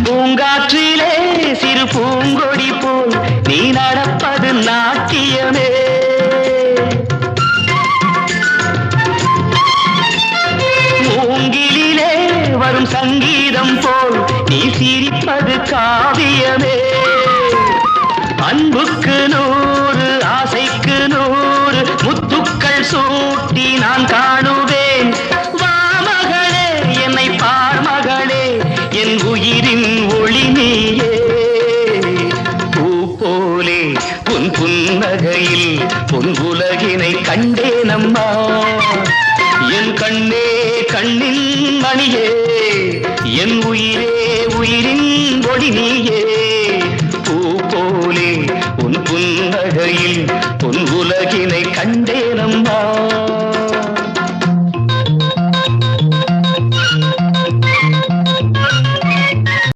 பூங்காற்றிலே சிறு பூங்கொடி போல் நீ நடப்பது நாட்டியமே. மூங்கிலே வரும் சங்கீதம் போல் நீ சிரிப்பது காவியமே. அன்புக்கு 100 ஆசைக்கு 100 முத்துக்கள் சூட்டி நான் காணுவேன். வா மகளே என்னை பார் மகளே என் உயிரின் ஒளி நீயே. பூ போலே உன் புன்னகையில் பொன் உலகினை கண்டேனம்மா. என் கண்ணே கண்ணின் மணியே என் உயிரே உயிரின் ஒளி நீயே.